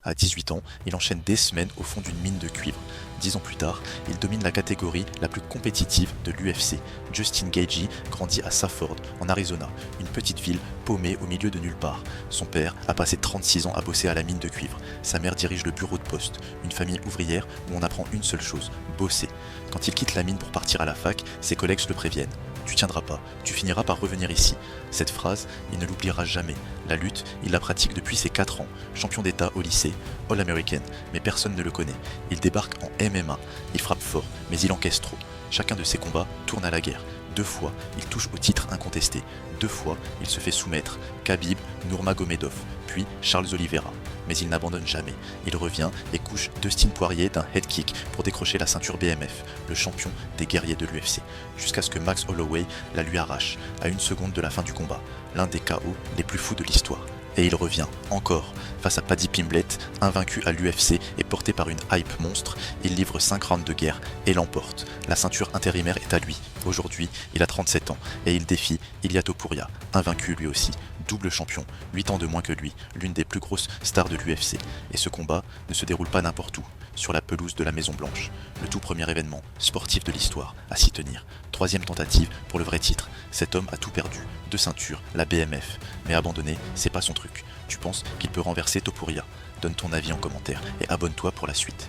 À 18 ans, il enchaîne des semaines au fond d'une mine de cuivre. 10 ans plus tard, il domine la catégorie la plus compétitive de l'UFC. Justin Gaethje grandit à Safford, en Arizona, une petite ville paumée au milieu de nulle part. Son père a passé 36 ans à bosser à la mine de cuivre. Sa mère dirige le bureau de poste, une famille ouvrière où on apprend une seule chose, bosser. Quand il quitte la mine pour partir à la fac, ses collègues le préviennent. Tu tiendras pas, tu finiras par revenir ici. Cette phrase, il ne l'oubliera jamais. La lutte, il la pratique depuis ses 4 ans. Champion d'État au lycée, All-American, mais personne ne le connaît. Il débarque en MMA. Il frappe fort, mais il encaisse trop. Chacun de ses combats tourne à la guerre. 2 fois, il touche au titre incontesté. 2 fois, il se fait soumettre. Khabib, Nurmagomedov, puis Charles Oliveira. Mais il n'abandonne jamais. Il revient et couche Dustin Poirier d'un head kick pour décrocher la ceinture BMF, le champion des guerriers de l'UFC, jusqu'à ce que Max Holloway la lui arrache, à 1 seconde de la fin du combat, l'un des KO les plus fous de l'histoire. Et il revient, encore, face à Paddy Pimblett, invaincu à l'UFC et porté par une hype monstre, il livre 5 rounds de guerre et l'emporte. La ceinture intérimaire est à lui. Aujourd'hui, il a 37 ans et il défie Ilia Topuria, invaincu lui aussi, double champion, 8 ans de moins que lui, l'une des plus grosses stars de l'UFC. Et ce combat ne se déroule pas n'importe où, sur la pelouse de la Maison Blanche. Le tout premier événement sportif de l'histoire à s'y tenir. 3e tentative pour le vrai titre. Cet homme a tout perdu, 2 ceintures, la BMF. Mais abandonner, c'est pas son truc. Tu penses qu'il peut renverser Topuria? Donne ton avis en commentaire et abonne-toi pour la suite.